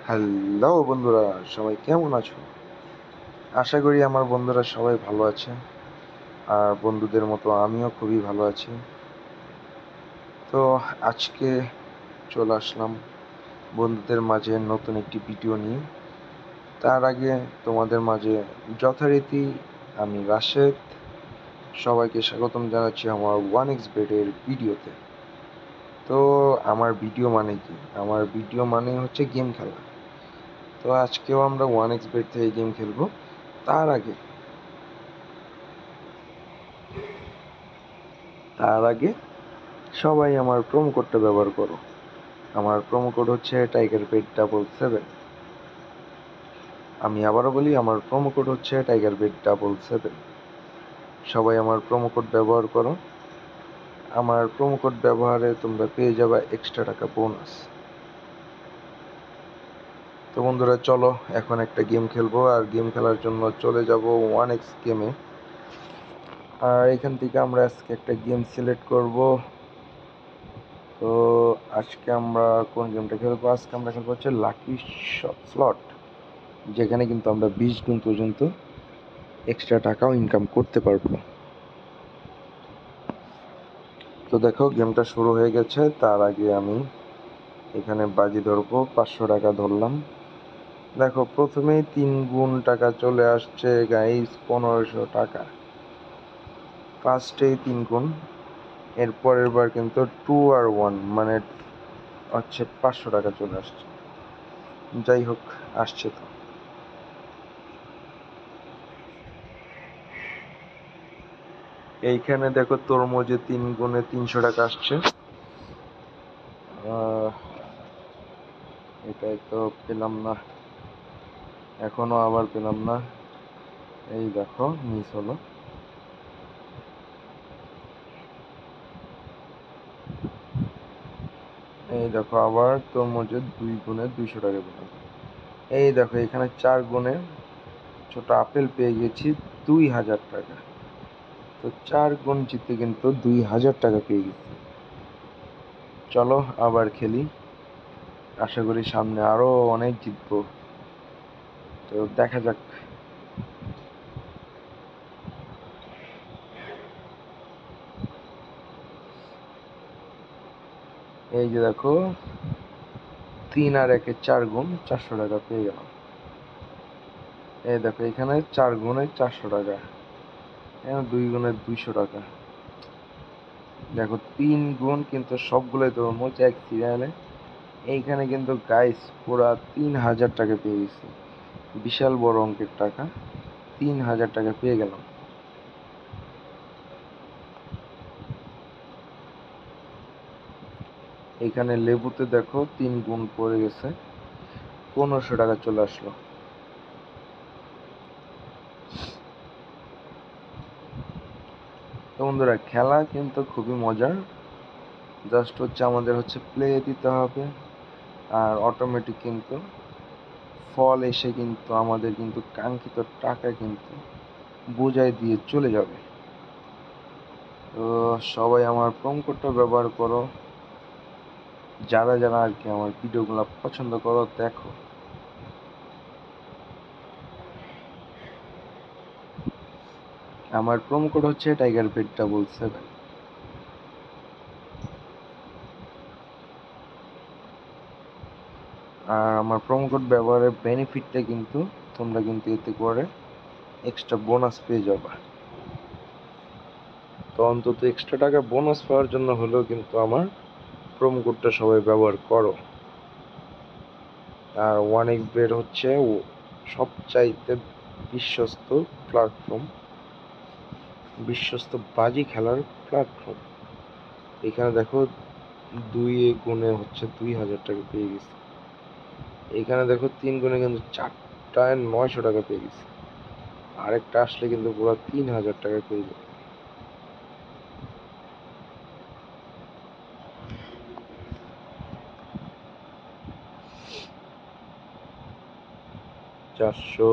Hello বন্ধুরা, সবাই কেমন আছো? আশা করি আমার বন্ধুরা সবাই ভালো আছে। আর বন্ধুদের মতো আমিও খুবই ভালো আছি। তো আজকে চলে আসলাম বন্ধুদের মাঝে নতুন একটি ভিডিও নিয়ে। তার আগে তোমাদের মাঝে যথারীতি আমি রাশেদ সবাইকে স্বাগতম জানাচ্ছি আমার 1xbet এর ভিডিওতে। তো আমার ভিডিও মানে কি? আমার ভিডিও মানে হচ্ছে গেম খেলা। তো আজকেও আমরা 1xbet থেকে গেম খেলবো। তার আগে তার আগে সবাই আমার প্রোমো কোডটা ব্যবহার করো। আমার প্রোমো কোড হচ্ছে TigerBet77। আমি আবারও বলি, আমার প্রোমো কোড হচ্ছে TigerBet77। সবাই আমার প্রোমো কোড ব্যবহার করো। আমার প্রোমো কোড ব্যবহারে তোমরা পেয়ে যাবে এক্সট্রা টাকা বোনাস। তো বন্ধুরা, চলো এখন একটা গেম খেলবো। আর গেম খেলার জন্য চলে যাব 1x গেমে। আর এখান থেকে আমরা আজকে একটা গেম সিলেক্ট করব। তো আজকে আমরা কোন গেমটা খেলবো? আজকে আমরা খেলবো হচ্ছে লাকি স্লট, যেখানে কিন্তু আমরা 20 গুণ পর্যন্ত এক্সট্রা টাকাও ইনকাম করতে পারবো। তো দেখো, গেমটা শুরু হয়ে গেছে। তার আগে আমি এখানে বাজি ধরবো। 500 টাকা ধরলাম। দেখো, প্রথমেই 3 গুণ টাকা চলে আসছে গাইস, 1500 টাকা। ফার্স্টেই 3 গুণ। এর পরের বার কিন্তু 2 আর 1 মানে হচ্ছে 500 টাকা চলে আসছে। যাই হোক, আসছে তো। এইখানে দেখো, তরমুজে 3 গুণে 300 টাকা আসছে। এটাই তো পেলাম না, এখনো আবার পেলাম না। এই দেখো, মিস হলো। এই দেখো, আবার তরমুজে 2 গুণে 200 টাকা পেলাম। এই দেখো, এখানে 4 গুণে ছোট আপেল পেয়ে গেছি 2000 টাকা। তো 4 গুণ জিতে কিন্তু 2000 টাকা পেয়ে গেছি। চলো আবার খেলি। আশা করি সামনে আরো অনেক জিতবো। তো দেখা যাক। এই যে দেখো, 3 আর 1 4 গুণ, 400 টাকা পেয়ে গেলাম। এই দেখো, এখানে 4 গুণে 400 টাকা, এখানে 2 গুণে 200 টাকা। দেখো, 3 গুণ কিন্তু সবগুলোই তরমুজ এক সিরিয়ালে। এইখানে কিন্তু গাইস পুরা 3000 টাকা পেয়ে গেছি। বিশাল বড় অঙ্কের টাকা, 3000 টাকা পেয়ে গেলাম। এখানে লেবুতে দেখো 3 গুণ পড়ে গেছে, 1500 টাকা চলে আসলো। তো বন্ধুরা, খেলা কিন্তু খুবই মজার। জাস্ট হচ্ছে আমাদের হচ্ছে প্লে দিতে হবে, আর অটোমেটিক কিন্তু ফল এসে কিন্তু আমাদের কিন্তু কাঙ্ক্ষিত টাকা কিন্তু বোঝাই দিয়ে চলে যাবে। তো সবাই আমার প্রোমো কোডটা ব্যবহার করো। যারা যারা আর কি আমার ভিডিওগুলো পছন্দ করো, দেখো। আমার প্রোমো কোড হচ্ছে TigerBet77। আর আমার প্রোমো কোড ব্যবহারের বেনিফিটটা কিন্তু তোমরা কিন্তু এতে করে এক্সট্রা বোনাস পেয়ে যাবা। তো অন্তত এক্সট্রা টাকা বোনাস পাওয়ার জন্য হলেও কিন্তু আমার প্রোমো কোডটা সবাই ব্যবহার করো। আর 1xbet হচ্ছে সবচাইতে বিশ্বস্ত প্ল্যাটফর্ম, বিশ্বস্ত বাজি খেলার প্ল্যাটফর্ম। এখানে দেখো, 2 গুণে হচ্ছে 2000 টাকা পেয়ে গেছি। এখানে দেখো, 3 গুণে কিন্তু 4টায় 900 টাকা পেয়ে গেছি। আরেকটা আসলে কিন্তু পুরো 3000 টাকা পেয়ে যাবে। 400।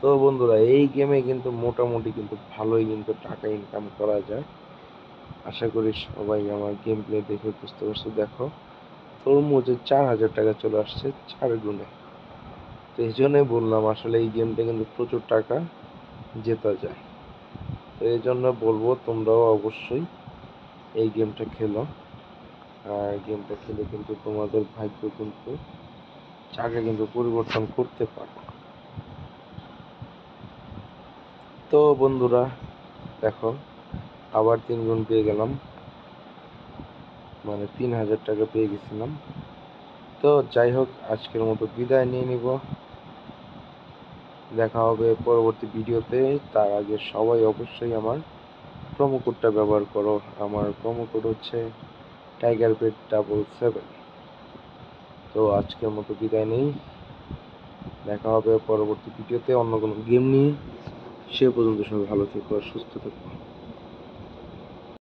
তো বন্ধুরা, এই গেমে কিন্তু মোটামুটি কিন্তু ভালোই কিন্তু টাকা ইনকাম করা যায়। আশা করি সবাই আমার গেম প্লে দেখে বুঝতে পারছো। দেখো, তরমুজে 4,000 টাকা চলে আসছে 4 গুণে। তো এই জন্যই বললাম আসলে এই গেমটা কিন্তু প্রচুর টাকা জেতা যায়। তো এই জন্য বলবো তোমরাও অবশ্যই এই গেমটা খেলো। আর গেমটা খেলে কিন্তু তোমাদের ভাগ্য কিন্তু চাকরি কিন্তু পরিবর্তন করতে পারো। তো বন্ধুরা দেখো আবার 3 গুণ পেয়ে গেলাম, মানে 3,000 টাকা পেয়ে গেছিলাম। তো যাই হোক আজকের মতো বিদায় নিয়ে নিব। দেখা হবে পরবর্তী ভিডিওতে। তার আগে সবাই অবশ্যই আমার প্রোমো কোডটা ব্যবহার করো। আমার প্রোমো কোড হচ্ছে TigerBet77। তো আজকের মতো বিদায় নেই, দেখা হবে পরবর্তী ভিডিওতে অন্য কোনো গেম নিয়ে। সে পর্যন্ত সবাই ভালো থেকো আর সুস্থ থেকো।